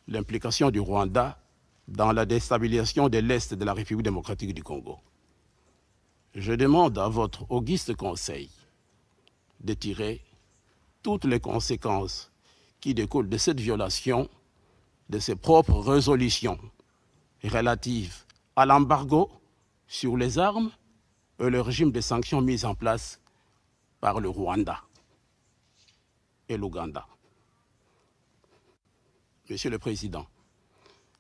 l'implication du Rwanda dans la déstabilisation de l'Est de la République démocratique du Congo. Je demande à votre auguste conseil de tirer toutes les conséquences qui découlent de cette violation de ses propres résolutions relatives à l'embargo sur les armes et le régime de sanctions mis en place par le Rwanda et l'Ouganda. Monsieur le Président,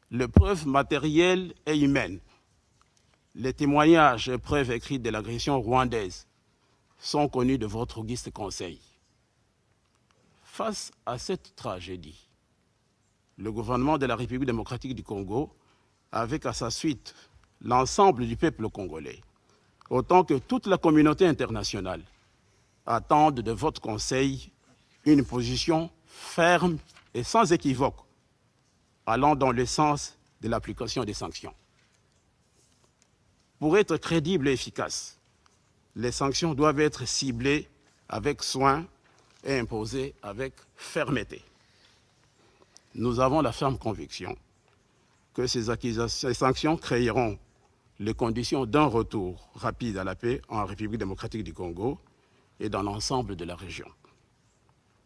les preuves matérielles et humaines, les témoignages et preuves écrites de l'agression rwandaise sont connus de votre auguste conseil. Face à cette tragédie, le gouvernement de la République démocratique du Congo, avec à sa suite l'ensemble du peuple congolais, autant que toute la communauté internationale, attendent de votre conseil une position ferme et sans équivoque, allant dans le sens de l'application des sanctions. Pour être crédibles et efficaces, les sanctions doivent être ciblées avec soin et imposées avec fermeté. Nous avons la ferme conviction que ces sanctions créeront les conditions d'un retour rapide à la paix en République démocratique du Congo et dans l'ensemble de la région.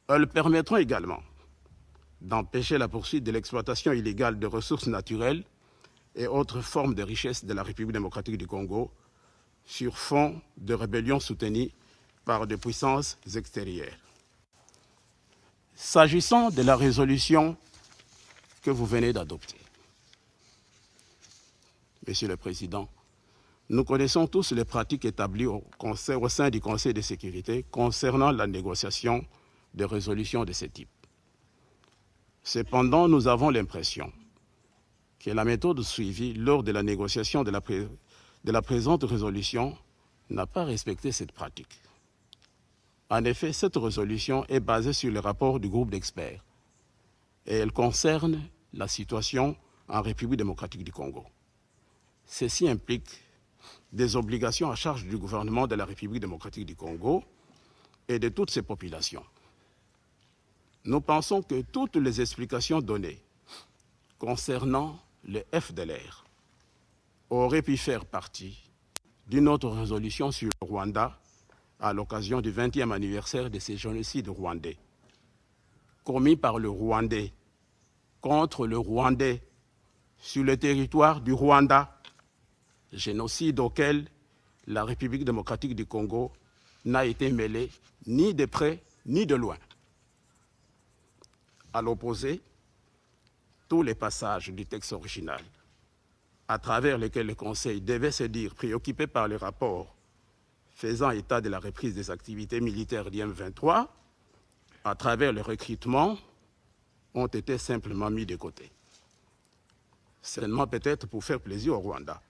Elles permettront également d'empêcher la poursuite de l'exploitation illégale de ressources naturelles et autres formes de richesses de la République démocratique du Congo sur fond de rébellion soutenue par des puissances extérieures. S'agissant de la résolution que vous venez d'adopter, Monsieur le Président, nous connaissons tous les pratiques établies au sein du Conseil de sécurité concernant la négociation de résolutions de ce type. Cependant, nous avons l'impression que la méthode suivie lors de la négociation de la présente résolution n'a pas respecté cette pratique. En effet, cette résolution est basée sur le rapport du groupe d'experts et elle concerne la situation en République démocratique du Congo. Ceci implique des obligations à charge du gouvernement de la République démocratique du Congo et de toutes ses populations. Nous pensons que toutes les explications données concernant le FDLR auraient pu faire partie d'une autre résolution sur le Rwanda à l'occasion du 20e anniversaire de ces génocides rwandais, commis par le Rwandais contre le Rwandais sur le territoire du Rwanda, génocide auquel la République démocratique du Congo n'a été mêlée ni de près ni de loin. À l'opposé, tous les passages du texte original, à travers lesquels le Conseil devait se dire préoccupé par les rapports faisant état de la reprise des activités militaires du M23, à travers le recrutement, ont été simplement mis de côté. Seulement peut-être pour faire plaisir au Rwanda.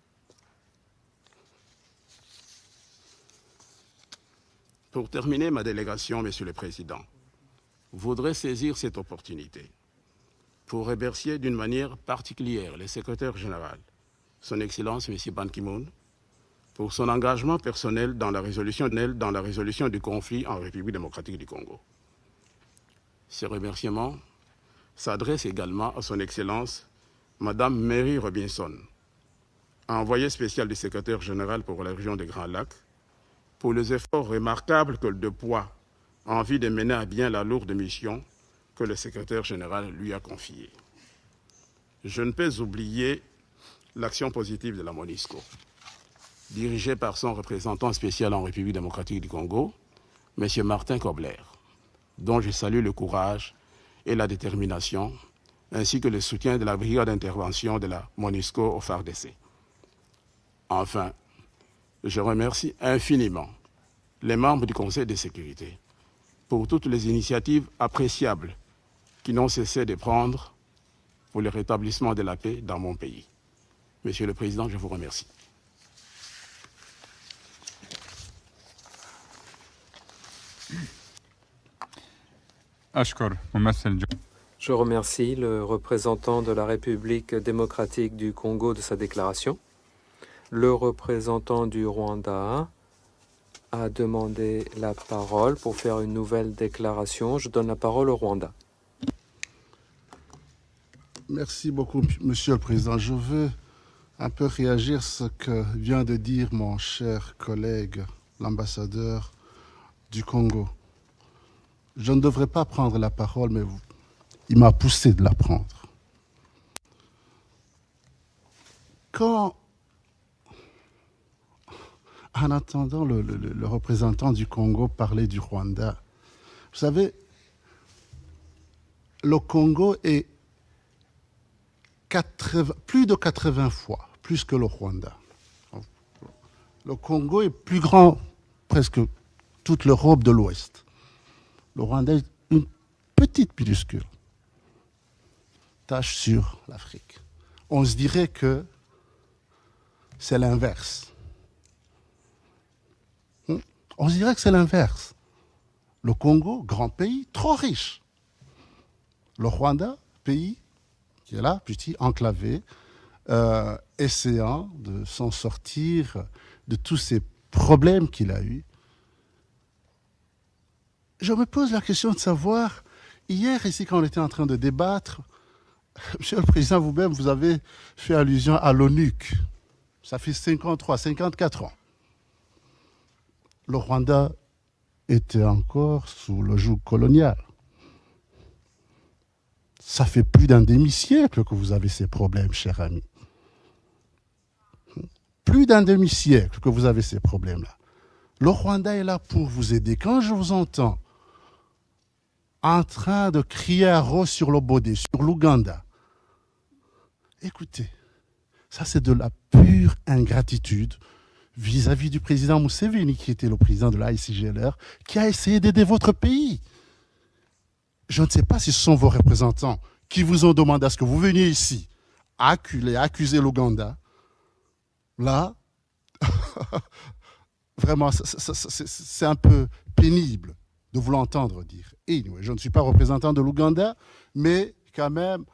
Pour terminer ma délégation, Monsieur le Président, voudrais saisir cette opportunité pour remercier d'une manière particulière le secrétaire général, Son Excellence M. Ban Ki-moon, pour son engagement personnel dans la résolution du conflit en République démocratique du Congo. Ce remerciement s'adresse également à Son Excellence Madame Mary Robinson, envoyée spéciale du secrétaire général pour la région des Grands Lacs, pour les efforts remarquables qu'elle déploie en vue de mener à bien la lourde mission que le secrétaire général lui a confiée. Je ne peux oublier l'action positive de la MONUSCO, dirigée par son représentant spécial en République démocratique du Congo, M. Martin Kobler, dont je salue le courage et la détermination, ainsi que le soutien de la brigade d'intervention de la MONUSCO au FARDC. Enfin, je remercie infiniment les membres du Conseil de sécurité pour toutes les initiatives appréciables qui n'ont cessé de prendre pour le rétablissement de la paix dans mon pays. Monsieur le Président, je vous remercie. Je remercie le représentant de la République démocratique du Congo de sa déclaration. Le représentant du Rwanda a demandé la parole pour faire une nouvelle déclaration. Je donne la parole au Rwanda. Merci beaucoup, Monsieur le Président. Je veux un peu réagir à ce que vient de dire mon cher collègue, l'ambassadeur du Congo. Je ne devrais pas prendre la parole, mais il m'a poussé de la prendre. Quand, en attendant le représentant du Congo parler du Rwanda, vous savez, le Congo est plus de 80 fois plus que le Rwanda. Le Congo est plus grand presque toute l'Europe de l'Ouest. Le Rwanda est une petite minuscule tâche sur l'Afrique. On se dirait que c'est l'inverse. On se dirait que c'est l'inverse. Le Congo, grand pays, trop riche. Le Rwanda, pays qui est là, petit, enclavé, essayant de s'en sortir de tous ces problèmes qu'il a eus. Je me pose la question de savoir, hier, ici, quand on était en train de débattre, Monsieur le Président, vous-même, vous avez fait allusion à l'ONUC. Ça fait 54 ans. Le Rwanda était encore sous le joug colonial. Ça fait plus d'un demi-siècle que vous avez ces problèmes, cher ami. Plus d'un demi-siècle que vous avez ces problèmes-là. Le Rwanda est là pour vous aider. Quand je vous entends en train de crier à Rose sur le Bodé, sur l'Ouganda, écoutez, ça c'est de la pure ingratitude vis-à-vis du président Museveni, qui était le président de l'ICGLR, qui a essayé d'aider votre pays. Je ne sais pas si ce sont vos représentants qui vous ont demandé à ce que vous veniez ici accuser l'Ouganda. Là, vraiment, c'est un peu pénible de vous l'entendre dire. Et je ne suis pas représentant de l'Ouganda, mais quand même,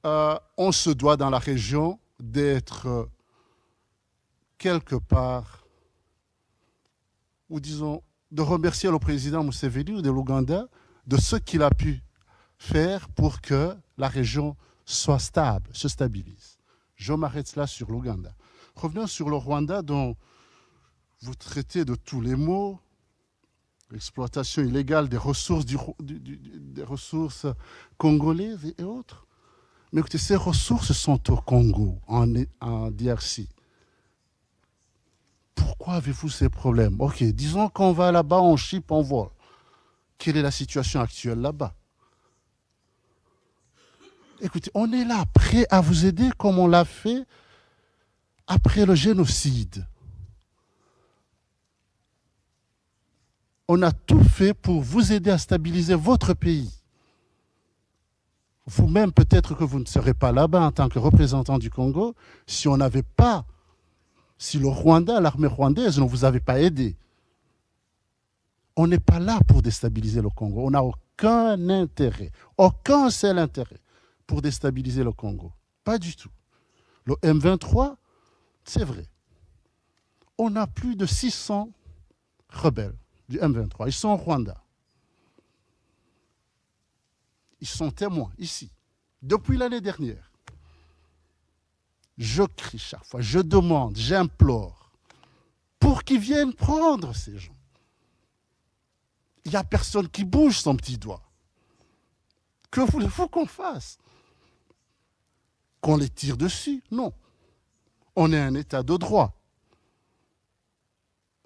on se doit dans la région d'être quelque part, ou disons, de remercier le président Museveni de l'Ouganda de ce qu'il a pu faire pour que la région soit stable, se stabilise. Je m'arrête là sur l'Ouganda. Revenons sur le Rwanda, dont vous traitez de tous les maux, l'exploitation illégale des ressources, des ressources congolaises et autres. Mais écoutez, ces ressources sont au Congo, en DRC. Pourquoi avez-vous ces problèmes? Ok, disons qu'on va là-bas, on chip, on vole. Quelle est la situation actuelle là-bas? Écoutez, on est là, prêt à vous aider comme on l'a fait après le génocide. On a tout fait pour vous aider à stabiliser votre pays. Vous-même, peut-être que vous ne serez pas là-bas en tant que représentant du Congo si on n'avait pas, si le Rwanda, l'armée rwandaise ne vous avait pas aidé. On n'est pas là pour déstabiliser le Congo. On n'a aucun intérêt, aucun seul intérêt pour déstabiliser le Congo. Pas du tout. Le M23, c'est vrai. On a plus de 600 rebelles du M23. Ils sont au Rwanda. Ils sont témoins ici. Depuis l'année dernière. Je crie chaque fois, je demande, j'implore pour qu'ils viennent prendre ces gens. Il n'y a personne qui bouge son petit doigt. Que voulez-vous qu'on fasse? Qu'on les tire dessus? Non. On est un État de droit.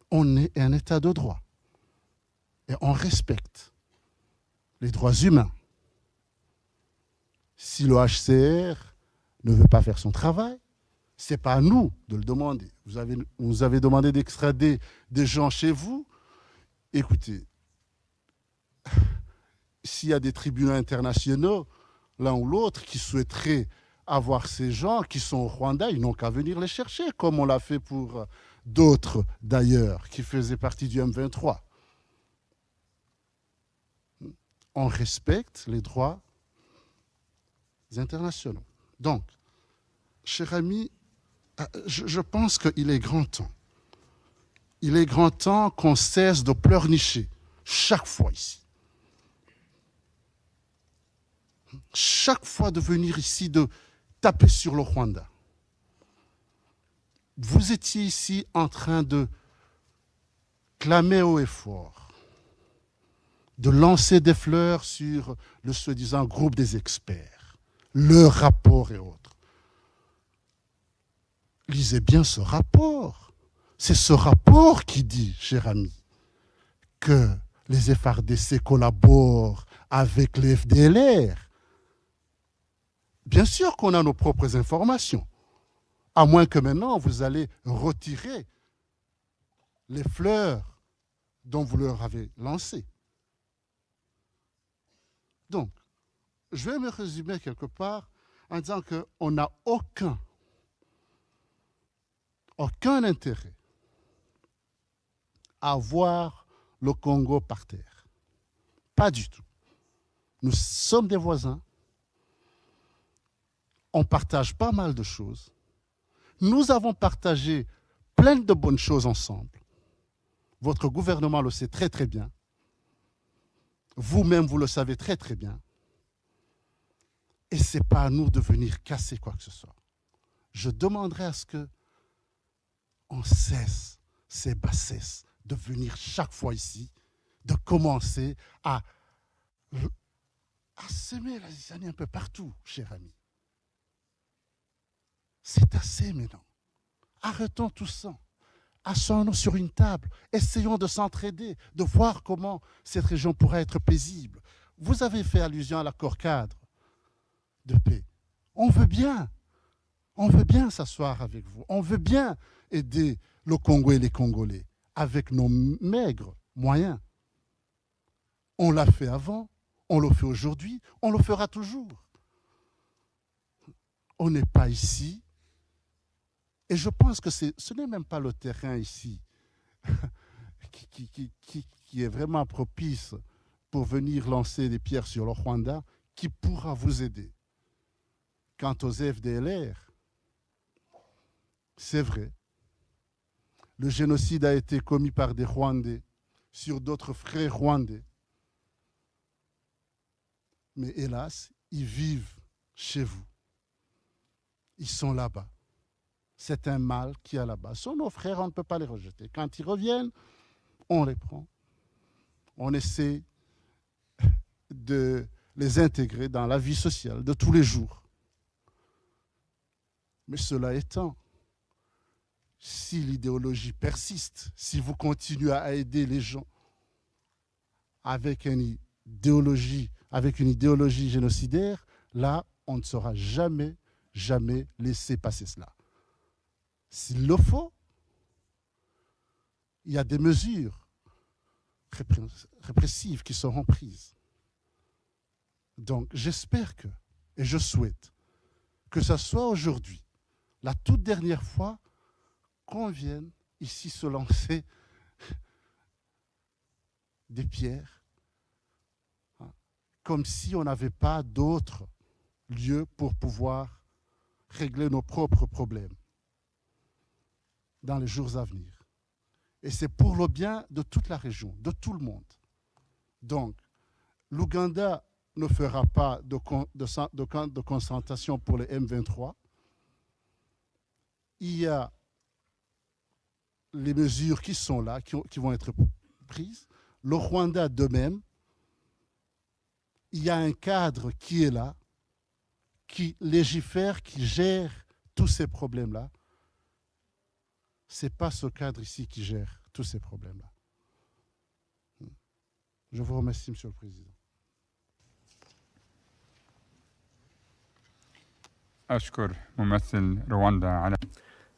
On est un État de droit. Et on respecte les droits humains. Si le HCR ne veut pas faire son travail, ce n'est pas à nous de le demander. Vous avez demandé d'extrader des gens chez vous. Écoutez, s'il y a des tribunaux internationaux, l'un ou l'autre, qui souhaiteraient avoir ces gens qui sont au Rwanda, ils n'ont qu'à venir les chercher, comme on l'a fait pour d'autres d'ailleurs, qui faisaient partie du M23. On respecte les droits internationaux. Donc, cher ami, je pense qu'il est grand temps. Il est grand temps qu'on cesse de pleurnicher chaque fois ici. chaque fois de venir ici, de taper sur le Rwanda. Vous étiez ici en train de clamer haut et fort, de lancer des fleurs sur le soi-disant groupe des experts, leur rapport et autres. Lisez bien ce rapport. C'est ce rapport qui dit, cher ami, que les FARDC collaborent avec les FDLR. Bien sûr qu'on a nos propres informations, à moins que maintenant vous allez retirer les fleurs dont vous leur avez lancé. Donc, je vais me résumer quelque part en disant qu'on n'a aucun intérêt à voir le Congo par terre. Pas du tout. Nous sommes des voisins. On partage pas mal de choses. Nous avons partagé plein de bonnes choses ensemble. Votre gouvernement le sait très très bien. Vous-même, vous le savez très très bien. Et ce n'est pas à nous de venir casser quoi que ce soit. Je demanderai à ce qu'on cesse ces bassesses de venir chaque fois ici, de commencer à semer la zizanie un peu partout, cher ami. C'est assez maintenant. Arrêtons tout ça. Asseyons-nous sur une table. Essayons de s'entraider, de voir comment cette région pourrait être paisible. Vous avez fait allusion à l'accord cadre de paix. On veut bien s'asseoir avec vous. On veut bien aider le Congo et les Congolais avec nos maigres moyens. On l'a fait avant, on le fait aujourd'hui, on le fera toujours. On n'est pas ici. Et je pense que ce n'est même pas le terrain ici qui est vraiment propice pour venir lancer des pierres sur le Rwanda, qui pourra vous aider. Quant aux FDLR, c'est vrai. Le génocide a été commis par des Rwandais sur d'autres frères rwandais. Mais hélas, ils vivent chez vous. Ils sont là-bas. C'est un mal qui est là-bas. Ce sont nos frères, on ne peut pas les rejeter. Quand ils reviennent, on les prend. On essaie de les intégrer dans la vie sociale de tous les jours. Mais cela étant, si l'idéologie persiste, si vous continuez à aider les gens avec une idéologie génocidaire, là, on ne saura jamais laisser passer cela. S'il le faut, il y a des mesures répressives qui seront prises. Donc, j'espère et je souhaite que ce soit aujourd'hui, la toute dernière fois, qu'on vienne ici se lancer des pierres, comme si on n'avait pas d'autres lieux pour pouvoir régler nos propres problèmes dans les jours à venir. Et c'est pour le bien de toute la région, de tout le monde. Donc, l'Ouganda ne fera pas de camp de concentration pour les M23. Il y a les mesures qui sont là, qui vont être prises. Le Rwanda de même. Il y a un cadre qui est là, qui légifère, qui gère tous ces problèmes-là. Ce n'est pas ce cadre ici qui gère tous ces problèmes-là. Je vous remercie, Monsieur le Président.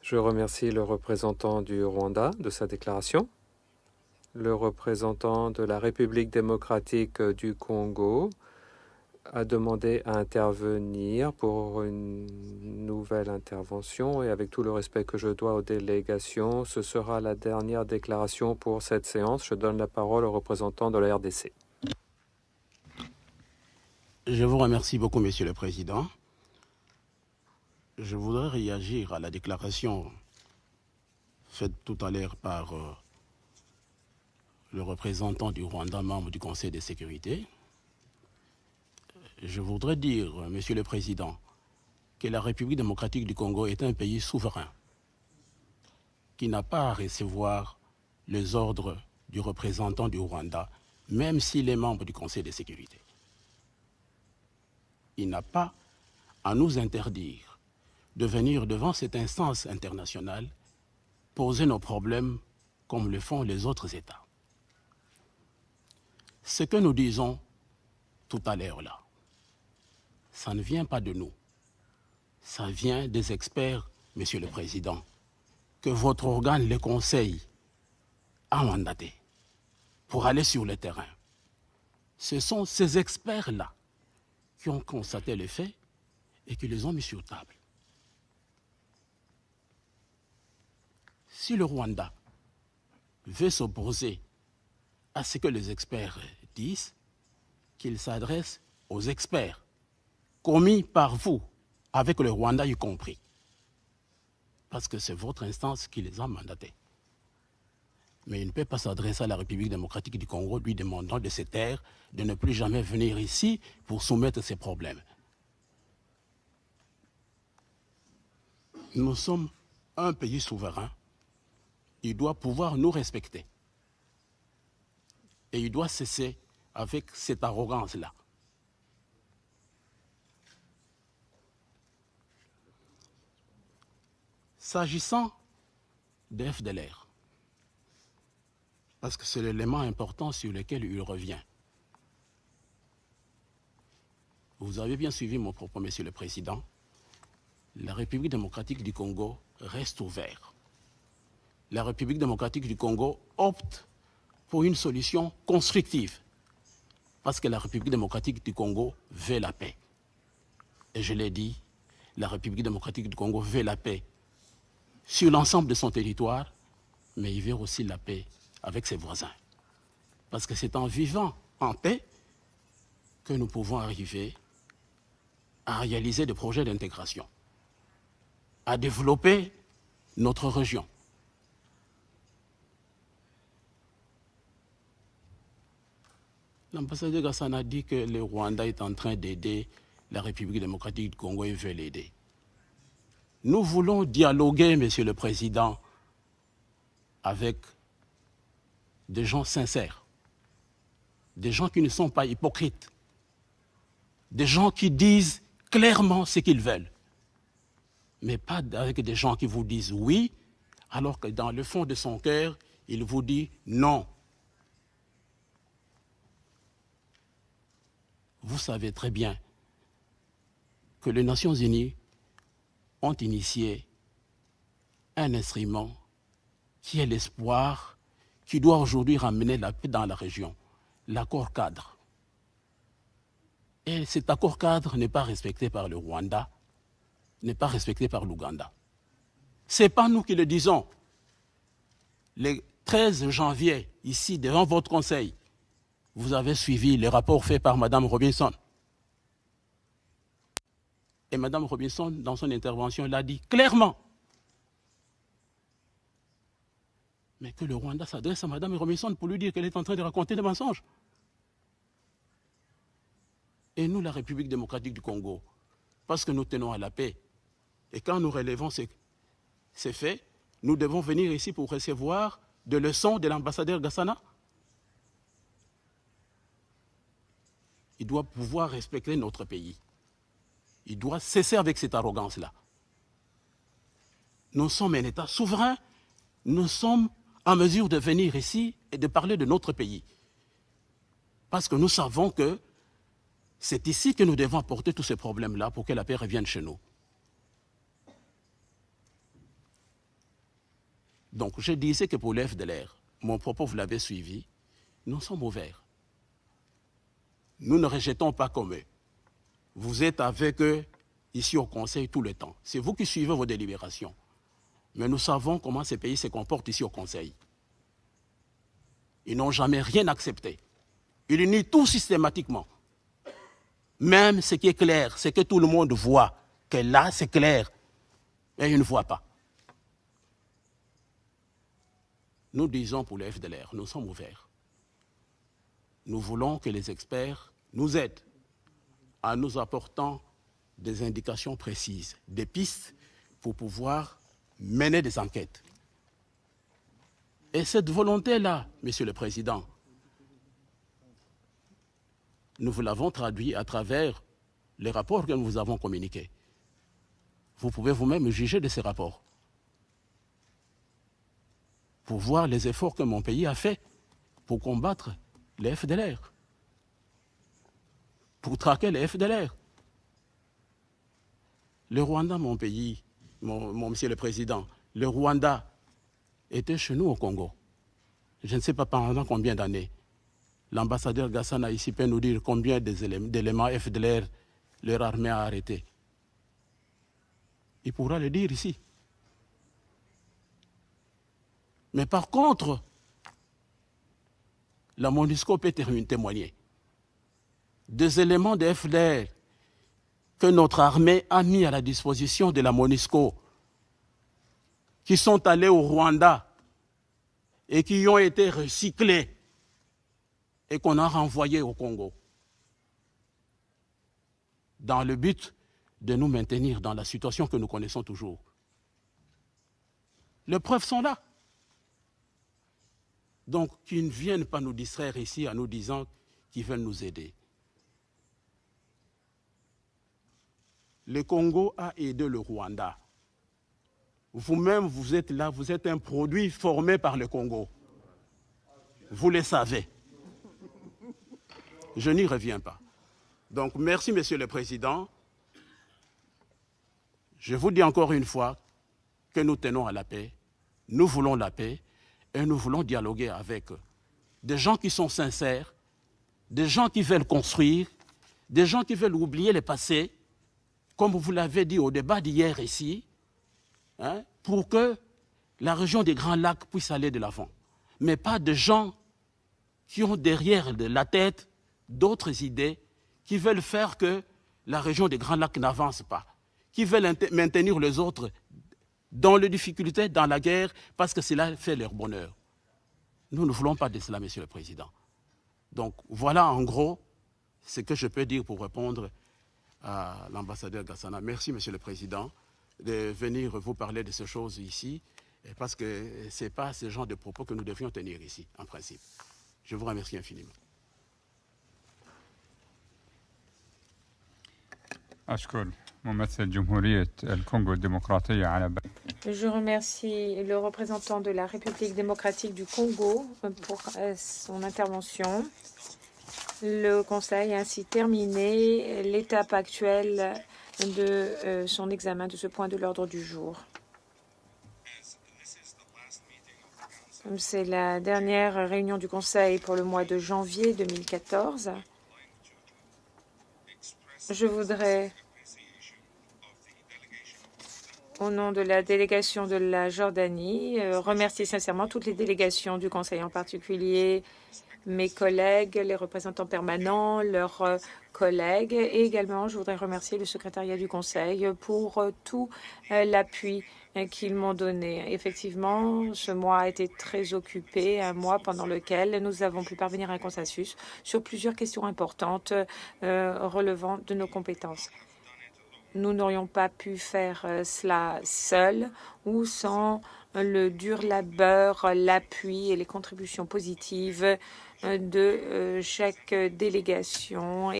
Je remercie le représentant du Rwanda de sa déclaration, le représentant de la République démocratique du Congo a demandé à intervenir pour une nouvelle intervention et avec tout le respect que je dois aux délégations, ce sera la dernière déclaration pour cette séance. Je donne la parole au représentant de la RDC. Je vous remercie beaucoup, Monsieur le Président. Je voudrais réagir à la déclaration faite tout à l'heure par le représentant du Rwanda, membre du Conseil de sécurité. je voudrais dire, Monsieur le Président, que la République démocratique du Congo est un pays souverain qui n'a pas à recevoir les ordres du représentant du Rwanda, même s'il est membre du Conseil de sécurité. Il n'a pas à nous interdire de venir devant cette instance internationale poser nos problèmes comme le font les autres États. Ce que nous disons tout à l'heure là, ça ne vient pas de nous, ça vient des experts, Monsieur le Président, que votre organe, le Conseil, a mandaté pour aller sur le terrain. Ce sont ces experts-là qui ont constaté les faits et qui les ont mis sur table. Si le Rwanda veut s'opposer à ce que les experts disent, qu'il s'adresse aux experts commis par vous, avec le Rwanda y compris. Parce que c'est votre instance qui les a mandatés. Mais il ne peut pas s'adresser à la République démocratique du Congo lui demandant de se taire, de ne plus jamais venir ici pour soumettre ses problèmes. Nous sommes un pays souverain. Il doit pouvoir nous respecter. Et il doit cesser avec cette arrogance-là. S'agissant de FDLR, parce que c'est l'élément important sur lequel il revient. Vous avez bien suivi mon propos, Monsieur le Président. La République démocratique du Congo reste ouverte. La République démocratique du Congo opte pour une solution constructive, parce que la République démocratique du Congo veut la paix. Et je l'ai dit, la République démocratique du Congo veut la paix sur l'ensemble de son territoire, mais il veut aussi la paix avec ses voisins. Parce que c'est en vivant en paix que nous pouvons arriver à réaliser des projets d'intégration, à développer notre région. L'ambassadeur Gassana dit que le Rwanda est en train d'aider la République démocratique du Congo et veut l'aider. Nous voulons dialoguer, Monsieur le Président, avec des gens sincères, des gens qui ne sont pas hypocrites, des gens qui disent clairement ce qu'ils veulent, mais pas avec des gens qui vous disent oui, alors que dans le fond de son cœur, il vous dit non. Vous savez très bien que les Nations Unies ont initié un instrument qui est l'espoir, qui doit aujourd'hui ramener la paix dans la région, l'accord cadre. Et cet accord cadre n'est pas respecté par le Rwanda, n'est pas respecté par l'Ouganda. Ce n'est pas nous qui le disons. Le 13 janvier, ici, devant votre conseil, vous avez suivi les rapports faits par Mme Robinson. Et Mme Robinson, dans son intervention, l'a dit clairement. Mais que le Rwanda s'adresse à Mme Robinson pour lui dire qu'elle est en train de raconter des mensonges. Et nous, la République démocratique du Congo, parce que nous tenons à la paix, et quand nous relevons ces faits, nous devons venir ici pour recevoir des leçons de l'ambassadeur Gassana. Il doit pouvoir respecter notre pays. Il doit cesser avec cette arrogance-là. Nous sommes un État souverain. Nous sommes en mesure de venir ici et de parler de notre pays. Parce que nous savons que c'est ici que nous devons apporter tous ces problèmes-là pour que la paix revienne chez nous. Donc, je disais que pour l'FDLR, mon propos, vous l'avez suivi, nous sommes ouverts. Nous ne rejetons pas comme eux. Vous êtes avec eux ici au Conseil tout le temps. C'est vous qui suivez vos délibérations. Mais nous savons comment ces pays se comportent ici au Conseil. Ils n'ont jamais rien accepté. Ils nient tout systématiquement. Même ce qui est clair, ce que tout le monde voit, que là c'est clair, mais ils ne voient pas. Nous disons pour le FDLR, nous sommes ouverts. Nous voulons que les experts nous aident en nous apportant des indications précises, des pistes pour pouvoir mener des enquêtes. Et cette volonté-là, Monsieur le Président, nous vous l'avons traduit à travers les rapports que nous vous avons communiqués. Vous pouvez vous-même juger de ces rapports pour voir les efforts que mon pays a faits pour combattre les FDLR, pour traquer les FDLR. Le Rwanda, mon pays, Monsieur le Président, le Rwanda était chez nous au Congo. Je ne sais pas pendant combien d'années. L'ambassadeur Gassana ici peut nous dire combien d'éléments FDLR leur armée a arrêtés. Il pourra le dire ici. Mais par contre, la MONUSCO peut témoigner des éléments de FDLR que notre armée a mis à la disposition de la MONUSCO, qui sont allés au Rwanda et qui ont été recyclés et qu'on a renvoyés au Congo, dans le but de nous maintenir dans la situation que nous connaissons toujours. Les preuves sont là. Donc, qu'ils ne viennent pas nous distraire ici en nous disant qu'ils veulent nous aider. Le Congo a aidé le Rwanda. Vous-même, vous êtes là, vous êtes un produit formé par le Congo. Vous le savez. Je n'y reviens pas. Donc, merci, Monsieur le Président. Je vous dis encore une fois que nous tenons à la paix, nous voulons la paix et nous voulons dialoguer avec des gens qui sont sincères, des gens qui veulent construire, des gens qui veulent oublier le passé, comme vous l'avez dit au débat d'hier ici, hein, pour que la région des Grands Lacs puisse aller de l'avant. Mais pas de gens qui ont derrière la tête d'autres idées, qui veulent faire que la région des Grands Lacs n'avance pas, qui veulent maintenir les autres dans les difficultés, dans la guerre, parce que cela fait leur bonheur. Nous ne voulons pas de cela, Monsieur le Président. Donc voilà en gros ce que je peux dire pour répondre à l'ambassadeur Gassana. Merci, Monsieur le Président, de venir vous parler de ces choses ici, parce que ce n'est pas ce genre de propos que nous devions tenir ici, en principe. Je vous remercie infiniment. Je remercie le représentant de la République démocratique du Congo pour son intervention. Le Conseil a ainsi terminé l'étape actuelle de son examen de ce point de l'ordre du jour. C'est la dernière réunion du Conseil pour le mois de janvier 2014. Je voudrais, au nom de la délégation de la Jordanie, remercier sincèrement toutes les délégations du Conseil, en particulier mes collègues, les représentants permanents, leurs collègues. Et également, je voudrais remercier le secrétariat du Conseil pour tout l'appui qu'ils m'ont donné. Effectivement, ce mois a été très occupé, un mois pendant lequel nous avons pu parvenir à un consensus sur plusieurs questions importantes relevant de nos compétences. Nous n'aurions pas pu faire cela seuls ou sans le dur labeur, l'appui et les contributions positives de chaque délégation